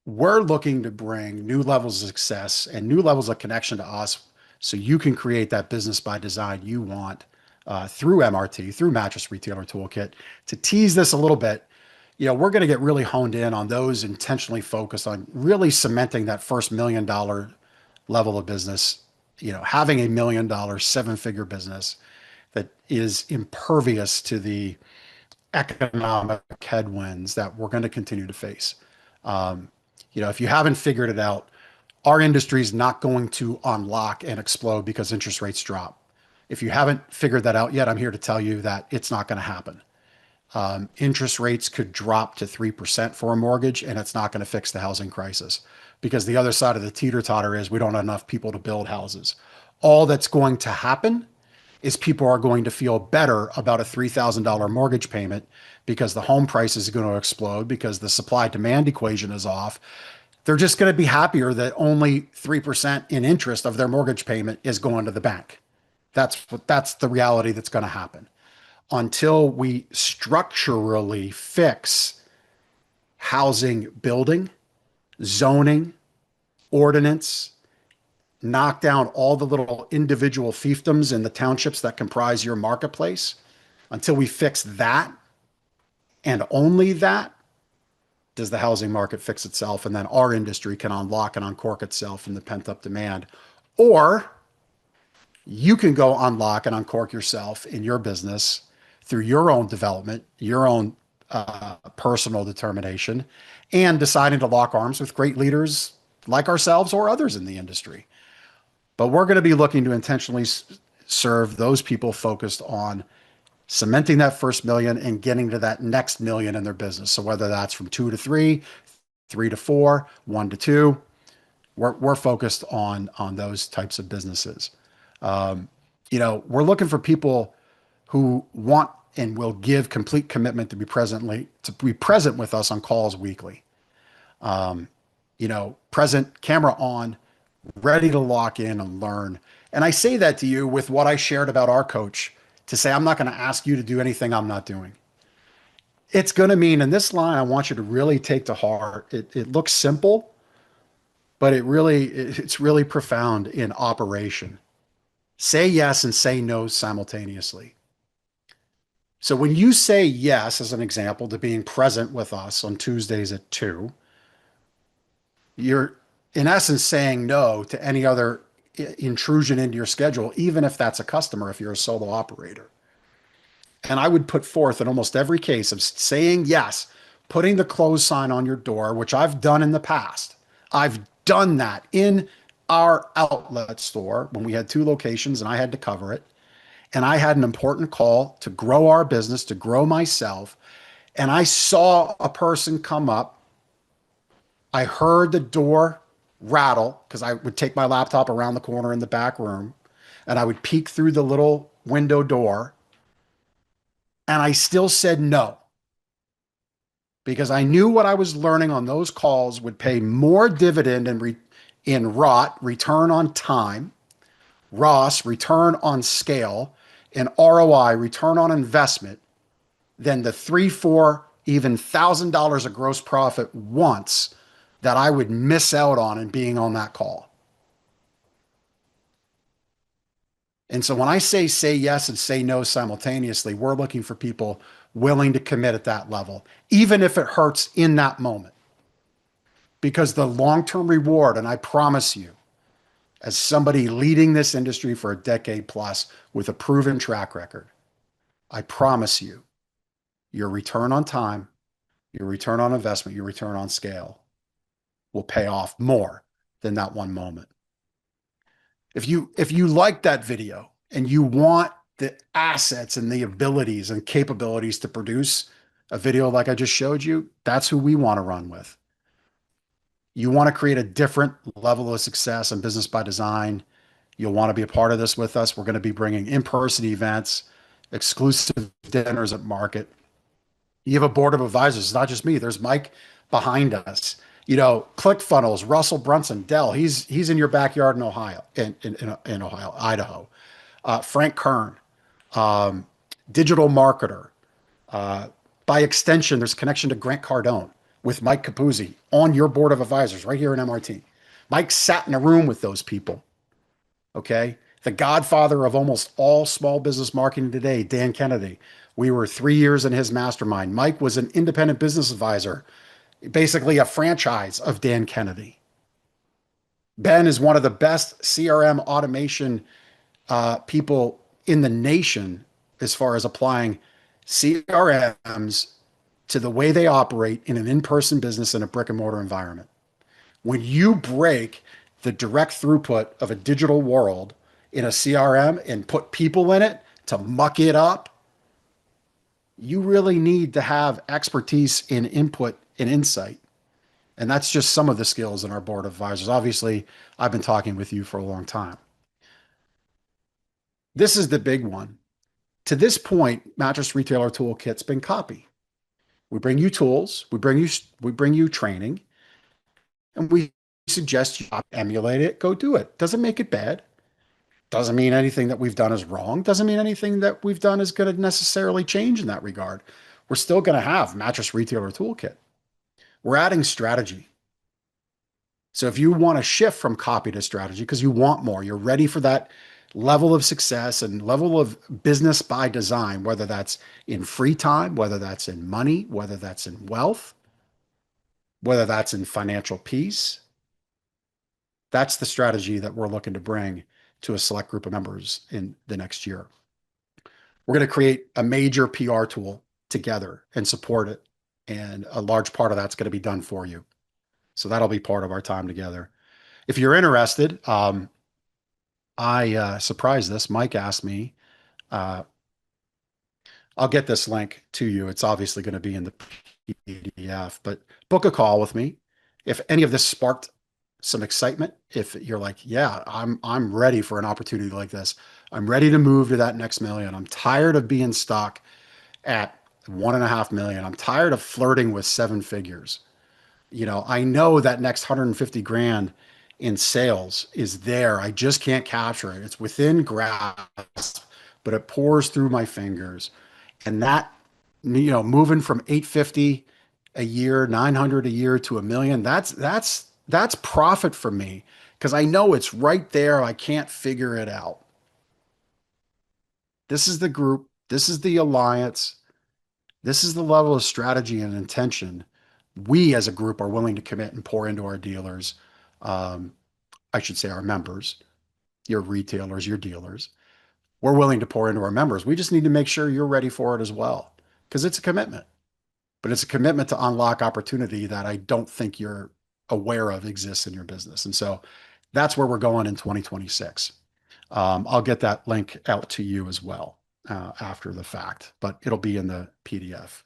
we're looking to bring new levels of success and new levels of connection to us so you can create that business by design you want through MRT, through Mattress Retailer Toolkit. To tease this a little bit, we're going to get really honed in on those intentionally focused on really cementing that first $1 million level of business, having $1 million, seven-figure business that is impervious to the economic headwinds that we're going to continue to face. Um, if you haven't figured it out, our industry is not going to unlock and explode because interest rates drop. If you haven't figured that out yet, I'm here to tell you that it's not going to happen. Interest rates could drop to 3% for a mortgage, and it's not going to fix the housing crisis because the other side of the teeter totter is we don't have enough people to build houses. All that's going to happen is people are going to feel better about a $3,000 mortgage payment because the home price is going to explode because the supply demand equation is off. They're just going to be happier that only 3% in interest of their mortgage payment is going to the bank. That's the reality that's going to happen. Until we structurally fix housing building, zoning, ordinance, knock down all the little individual fiefdoms in the townships that comprise your marketplace, until we fix that and only that, does the housing market fix itself, and then our industry can unlock and uncork itself from the pent up demand. Or you can go unlock and uncork yourself in your business through your own development, your own personal determination, and deciding to lock arms with great leaders like ourselves or others in the industry. But we're going to be looking to intentionally serve those people focused on cementing that first million and getting to that next million in their business. So whether that's from two to three, three to four, one to two, we're focused on those types of businesses. We're looking for people who want and will give complete commitment to be present with us on calls weekly. Present, camera on, ready to lock in and learn. And I say that to you with what I shared about our coach to say, I'm not going to ask you to do anything I'm not doing. It's going to mean in this line, I want you to really take to heart. It looks simple, but it's really profound in operation. Say yes and say no simultaneously. So when you say yes, as an example, to being present with us on Tuesdays at 2, you're in essence saying no to any other intrusion into your schedule, even if that's a customer, if you're a solo operator. And I would put forth in almost every case of saying yes, putting the close sign on your door, which I've done in the past. I've done that in our outlet store when we had 2 locations and I had to cover it. And I had an important call to grow our business, to grow myself. And I saw a person come up. I heard the door rattle because I would take my laptop around the corner in the back room and I would peek through the little window door. And I still said no because I knew what I was learning on those calls would pay more dividend in ROT, return on time, ROS, return on scale, and ROI, return on investment, than the 3, 4, even $1,000 of gross profit once that I would miss out on in being on that call. And so when I say yes and say no simultaneously, we're looking for people willing to commit at that level, even if it hurts in that moment. Because the long-term reward, and I promise you, as somebody leading this industry for a decade plus with a proven track record, I promise you, your return on time, your return on investment, your return on scale will pay off more than that one moment. If you like that video and you want the assets and the abilities and capabilities to produce a video like I just showed you, that's who we want to run with. You want to create a different level of success and business by design. You'll want to be a part of this with us. We're going to be bringing in-person events, exclusive dinners at market. You have a board of advisors. It's not just me. There's Mike behind us. ClickFunnels, Russell Brunson, Dell. He's in your backyard in Ohio, in Ohio, Idaho. Frank Kern, DigitalMarketer. By extension, there's connection to Grant Cardone. with Mike Capuzzi on your board of advisors right here in MRT. Mike sat in a room with those people. Okay. The godfather of almost all small business marketing today, Dan Kennedy. We were 3 years in his mastermind. Mike was an independent business advisor, basically a franchise of Dan Kennedy. Ben is one of the best CRM automation people in the nation as far as applying CRMs to the way they operate in an in-person business in a brick and mortar environment. When you break the direct throughput of a digital world in a CRM and put people in it to muck it up, you really need to have expertise in input and insight. And that's just some of the skills in our board of advisors. Obviously, I've been talking with you for a long time. This is the big one. To this point, Mattress Retailer Toolkit's been copy. We bring you tools, we bring you training, and we suggest you emulate it, go do it. Doesn't make it bad. Doesn't mean anything that we've done is wrong. Doesn't mean anything that we've done is going to necessarily change in that regard. We're still going to have Mattress Retailer Toolkit. We're adding strategy. So if you want to shift from copy to strategy because you want more, you're ready for that level of success and level of business by design, whether that's in free time, whether that's in money, whether that's in wealth, whether that's in financial peace, that's the strategy that we're looking to bring to a select group of members in the next year. We're going to create a major PR tool together and support it. And a large part of that's going to be done for you. So that'll be part of our time together. If you're interested, I surprised this. Mike asked me. Uh, I'll get this link to you. It's obviously going to be in the PDF, but book a call with me. If any of this sparked some excitement, if you're like, yeah, I'm ready for an opportunity like this. I'm ready to move to that next million. I'm tired of being stuck at 1.5 million. I'm tired of flirting with seven figures. I know that next 150 grand in sales is there. I just can't capture it. It's within grasp, but it pours through my fingers. And that, moving from 850 a year, 900 a year to a million, that's profit for me because I know it's right there. I can't figure it out. This is the group. This is the alliance. This is the level of strategy and intention we as a group are willing to commit and pour into our dealers. Um, I should say our members, your retailers, your dealers. We're willing to pour into our members. We just need to make sure you're ready for it as well because it's a commitment, but it's a commitment to unlock opportunity that I don't think you're aware of exists in your business. And so that's where we're going in 2026. I'll get that link out to you as well after the fact, but it'll be in the PDF.